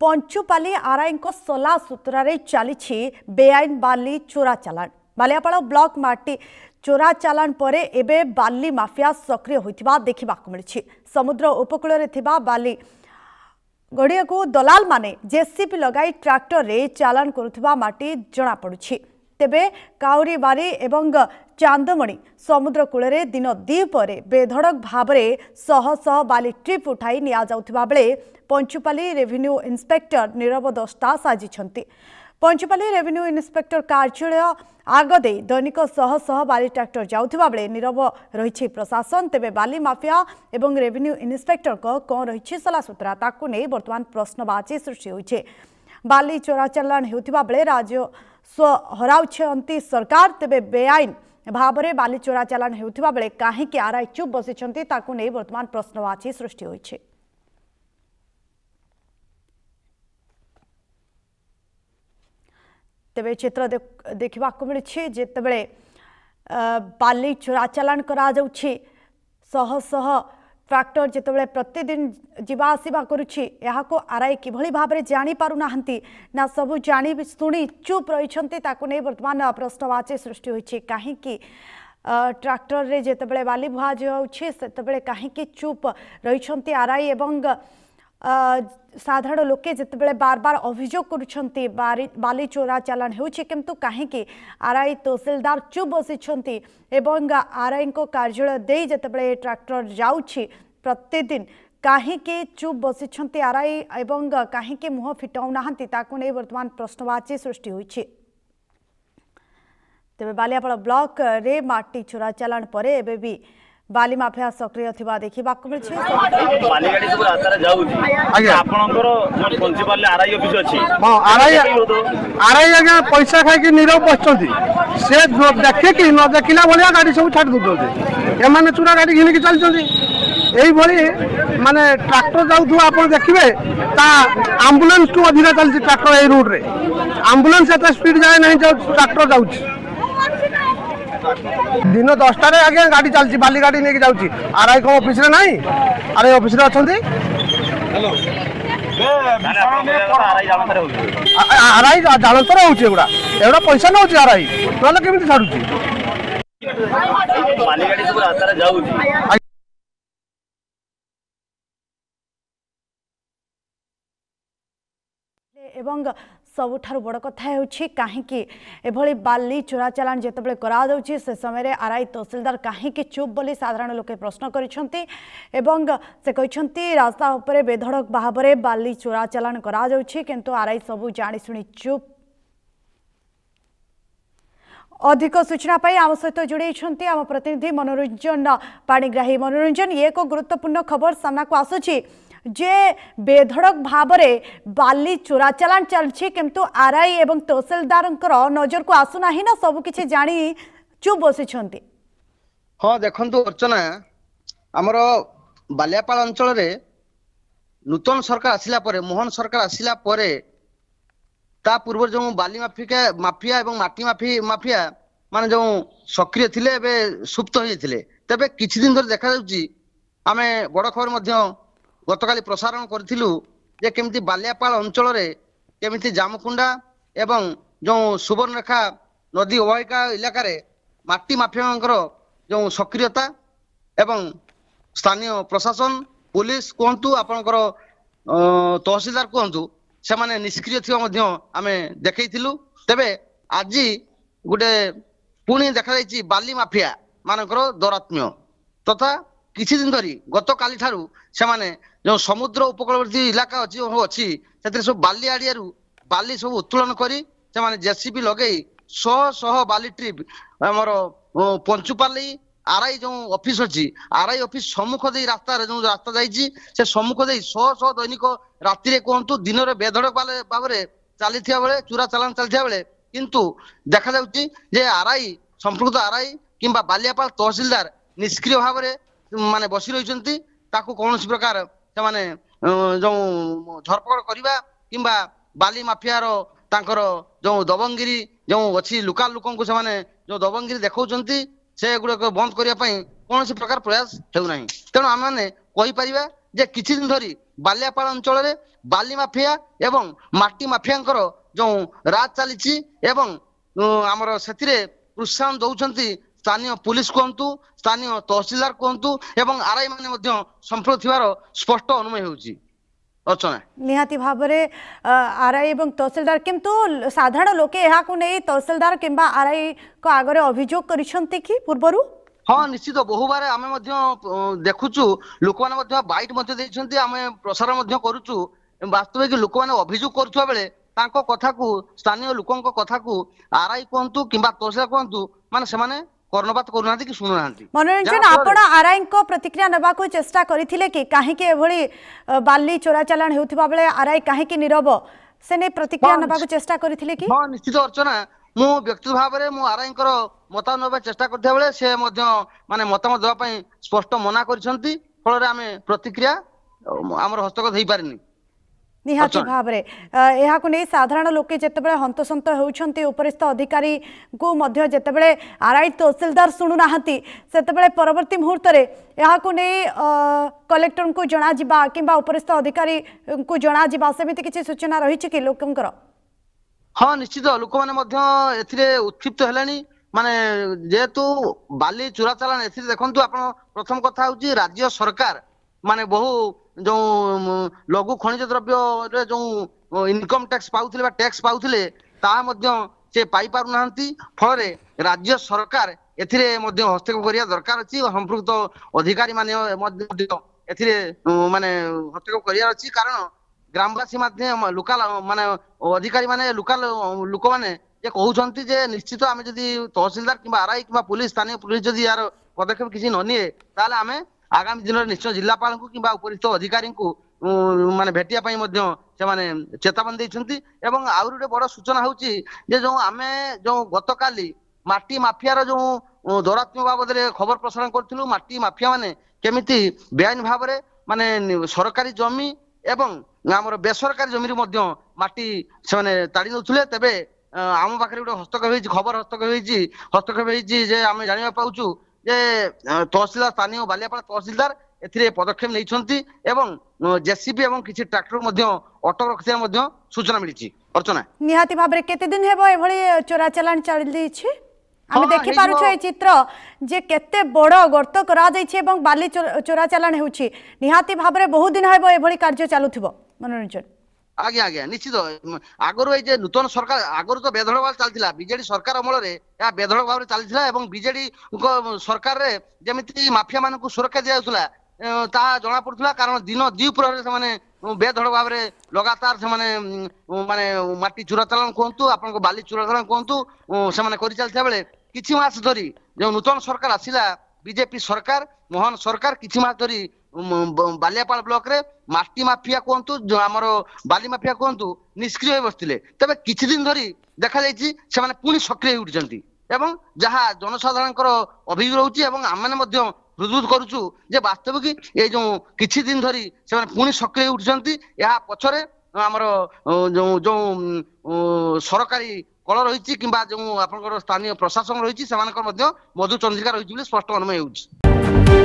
पंचुपाली RI सला सूत्र चली बेआईन बाली चोरा चालाण बालियापाड़ ब्लॉक माटी चोरा चालाण पर एबे बाली माफिया सक्रिय होता देखा मिली। समुद्र उपकूल बाली गड़िया को दलाल माने जेसीपी लगाई ट्रैक्टर रे चालाण करुवा माटी जना पड़ुछि। तेबे काउरीबारी एवं चांदमणि समुद्र कूल दिन द्वीपर बेधड़क भाव में शह शह बाली ट्रिप उठाई नियाजाउथिबा बेले पंचुपाली रेवेन्यू इन्स्पेक्टर नीरव दस्ता साजिछंती। पंचुपाली रेवेन्यू इन्स्पेक्टर कार्यालय आगदे दैनिक शह शह बाली ट्रैक्टर जाउथिबा बेले नीरव रही प्रशासन। तेबे बाली माफिया एवं रेवेन्यू इन्स्पेक्टर कौन रही सलासूत्रा ताकू नहीं बर्तमान प्रश्नवाची सृष्टि होइछे। बाली चोरा चालाण हेउथिबा बेले राजस्व हराउछंती सरकार। तेबे बेआईन भाव में बाली चोरा चालाण हेउथिबा बेले काहेकि आरआई चुप बसिछंती ताकू नहीं बर्तमान प्रश्नवाची सृष्टि होइछे। तेबे चित्र देखा मिली जितेबले बाली चोरा चालाण करा जाउछि शह शह ट्रैक्टर जितेबले प्रतिदिन जीवा आसिबा करुछि याको आरआई किभली भाव में जानी पारु नाहंती ना सबु जानी शुणी चुप रहिछंती ताकू नै वर्तमान प्रश्नवाची सृष्टि होइछि। काहेकि ट्रैक्टर रे जितेबले बाली बुहा जाउछि सेतेबले काहेकि चुप रहिछंती आरआई एवं साधारण लोके जितेबले बार बार अभियोग करुछंती बाली चोरा चालाण हेउछि किंतु काहेकि आरआई तहसीलदार चुप बसिछंती एवं आरआई को कार्यालय दे जितेबले ट्रैक्टर जाउछि प्रतिदिन काहेकि चुप बसिछंती आरआई एवं काहेकि मुह फिटाउ नाहंती ताकू नै वर्तमान प्रश्नवाची सृष्टि होइछि। तेबे बालियापाड़ ब्लॉक रे माटी चोरा चालाण पर एबे भी बाली माफिया सक्रिय थिबा देखिबा को मिलछि। बाली गाड़ी सब रास्ता जाउछि आज्ञा आपनकर पंचुपाली आरआई ऑफिस अछि। हां आरआई आज्ञा पैसा खाइ के नीरव बसचंती से देखे कि न देखिला भलिया गाड़ी सब छाड़ दउछंती एमाने चुरा गाड़ी घिनि के चलचंती एई भली माने ट्रैक्टर जाउथु आपन देखिबे ता एम्बुलेंस को अधिक चलछि ट्रैक्टर ए रूट रे एम्बुलेंस एत स्पीड जाय नहीं जो ट्रैक्टर जाउछि दिन 10टा रे आगे गाड़ी चलछि बाली गाड़ी नेकी जाउछि आरआई को ऑफिस रे नहीं आरआई ऑफिस रे अछंती। हेलो आरआई जानतर होउछि एगुडा पैसा नउछि आरआई नले केमिति छाडुछि बाली गाड़ी सब रास्ता रे जाउछि। एवं सबुठारु बड़ कथा हेउछि काहेकि एभली बाली चोरा चालाण जेतेबेले करा जाउछि से समय आरआई तहसीलदार काहेकि चुप बोली साधारण लोके प्रश्न करिसंती एवं से कहिसंती रास्ता उपरे बेधड़क भाव में बाली चोरा चालाण करा जाउछि किंतु आरआई सबु जानि सुनी चुप। अधिक सूचना पाई आम सहित जोड़े आम प्रतिनिधि मनोरंजन पाणिग्राही। मनोरंजन ये एक गुरुत्वपूर्ण खबर सामना को आसुछि जे बेधड़क भाव में बाली चोरा चालाण चलछि किंतु आरआई एवं तहसीलदार नजर को आसुना ही ना सब किछि जानी चुप बसिछंती। हाँ देखंतु अर्चना आमर बालियापाड़ अंचल रे नूतन सरकार आसिला परे मोहन सरकार आसिला परे ता पूर्व जो बाली माफिया एवं माटी माफिया माने जो सक्रिय थिले एबे सुप्त होई थिले तबे किछि दिन धरि देखा जाउची आमे बड़ खबर मध्य गतकाली प्रसारण करथिलु जे केमिति बालियापाड़ अंचल रे केमिति जामकुंडा एवं जो सुवर्णरेखा नदी अवहिका इलाका रे माटी माफियांकर जो सक्रियता एवं स्थानीय प्रशासन पुलिस कहतु आपनकर तहसीलदार कहतु से माने निष्क्रिय थिवा मध्य आमे देखैथिलु। तबे आज गुटे पुणी देखा जायछि बाली माफिया मानकर दौरात्म्य तथा किछि दिन धरी गत काली ठारू से माने जो समुद्र उपकूलवर्ती इलाका अच्छी से सब बाली आड़ियारू बाली सब उत्तोलन करी से माने जेसीबी लगेई शह शह बाली ट्रिप हमर पंचुपाली आरआई जो ऑफिस अच्छी आरआई ऑफिस सम्मुख दे रास्ता जो रास्ता जाइए से सम्मुख दे शह शह दैनिक राति कहतु दिन में बेधड़क भाव में चली बेले चोरा चालाण चलता बेले किंतु देखा जाउछि जे आरआई संपृक्त आरआई किंबा बालियापाड़ तहसीलदार निष्क्रिय भाव में माने बसी रही कौन प्रकार से माने जो धरपकड़ करवा किंबा बाली माफियार तांकर जो दबंगिरी जो अच्छी लोकाल लोक से माने जो दबंगिरी देखौचंती से गुड़ाक बंद करने कौन प्रकार प्रयास हेउना तेणु आम मैंने कहीपर जे किछि दिन धरी बालियापाल अंचल रे बाली माफिया एवं माटी माफियांकर जो राज चली एवं आमर से प्रोत्साहन दौरान स्थानीय पुलिस कहतु स्थानीय तहसीलदार कहतु एवं आरआई माने संपृक्त थिबार स्पष्ट अनुमय होउची अर्चना निहाती भाबरे आरआई एवं तहसीलदार किंतु साधारण लोके एहा को नै तहसीलदार किंबा आरआई को आगरे अभियोग करिसंती कि पूर्वरु हाँ निश्चित बहु बार आम देखुचु लोक मैंने बाइट आम प्रसार करुचु वास्तविक लोक मैंने अभियोग करुवा बेले कथा को स्थानीय लोकों कथा को आरआई कहतु कि तहसीलदार कहतु माने से कर्णपात करूना कि शुणुना मनोरंजन आपण आरआई को प्रतिक्रिया नेबा को चेष्टा करथिले कि काहे के एभली बाली चोरा चालान हेउथिबा बेले आरआई काहे कि नीरव से ने प्रतिक्रिया नेबा को चेष्टा करथिले कि हां निश्चित अर्चना मु व्यक्तिगत भाव में मु आरआई को मत नबा चेष्टा करथिया बेले से माने मतामत देबा पई स्पष्ट मना करछंती फल रे आमे प्रतिक्रिया हमर हस्तगत हेइ पारिनी निहाती भाव में यह साधारण लोके जितेबले हंतसंत होउछंती उपरिस्थ अधिकारी को मध्य जितेबले आरआई तहसीलदार शुणुना से परवर्ती मुहूर्त में यह कलेक्टर को जना जिबा किंबा उपरिस्थ अधिकारी को जना जिबा सेमिति किछि सूचना रही कि लोकंकर हाँ निश्चित लोक मैंने उत्क्षिप्त हेलानी माने जेहेतु बाली चोरा चालान ए देखु आप प्रथम कथा हूँ राज्य सरकार माने बहु जो लघु खनिज द्रव्य जो इनकम टैक्स पाउथिले टैक्स पाउथिले से पाई पारु नाहंती फल राज्य सरकार एथिरे हस्तक्षेप करिया दरकार अछि संपृक्त अधिकारी माने माने हस्तक्षेप करिया अछि कारण ग्रामवासी माध्यम लोकल माने अधिकारी माने लोकल लोक माने जे कहउछंती जे निश्चित आमे जदी तहसीलदार किबा आरआई किबा पुलिस स्थानीय पुलिस जदी यार पदक्षेप किसी न निए ताले आमे आगामी दिन में निश्चय जिलापाल को किंबा उपरिस्थ अधिकारी को माने भेटिया पई मध्य से माने चेतावनी देइछंती एवं आउर गोटे बड़ सूचना होउची जे जो आमे जो गतकाली माटी माफिया रो जो दौरात्म्य बाबद रे खबर प्रसारण करथिलु माटी माफिया माने केमिति बेआईन भाव रे माने सरकारी जमी एवं हमर बेसरकारी जमी रे मध्य माटी से माने ताड़ी दउथले तबे आम पाखरे गोटे हस्तक्षेप होइची खबर हस्तक्षेप होइची जे आमे जानिबा पाउचु जे तहसीलदार स्थानीय बालियापाल तहसीलदार एथिरे पदक्षेप नहीं एवं जेसीबी एवं किसी ट्रैक्टर मध्य अटक रखिया सूचना मिली अर्चना निहाती भाबरे केते दिन हेबो एभली चोरा चालान चली छी आमे देखि पारुछ ए चित्र जे केते बड़ गर्त करा दै छी एवं बाली चोरा चालान हेउची निहाती भाबरे बहुत दिन हेबो एभली कार्य चालुथिबो मनोरंजन आगे आगे निश्चित आगरु ये नूतन सरकार आगरु तो बेधड़ भाव चलता बीजेडी सरकार अमल में बेधड़ भाव चलता बीजेडी सरकार रे जमी माफिया मान सुरक्षा दि जाऊला ता जना पड़ता कारण दिन द्विप्रहर से बेधड़ भाव में लगातार से माने माटी चोरा चालान कहतु आप बाली चोरा चालान कहतु से कर चलता बेले किछि मास धरी जो नूतन सरकार आसिला बीजेपी सरकार मोहन सरकार किछि मास धरी बालियापाल ब्लॉक रे माटी माफिया कहतु जो आमर बाली माफिया कहतु निष्क्रिय बसते तेज किछि दिन धरी देखा जाइछि से माने पुणी सक्रिय उठिछंती एवं जहाँ जनसाधारण अभियोग रोचे आम हृदबोध करुचु जे वास्तविक ये जो किछि दिन धरी से माने पुणी सक्रिय उठिछंती या पछरे आमर जो जो सरकारी कल रही कि जो आप स्थानीय प्रशासन रही मधु चंद्रिका रही स्पष्ट अनुमय होउछि।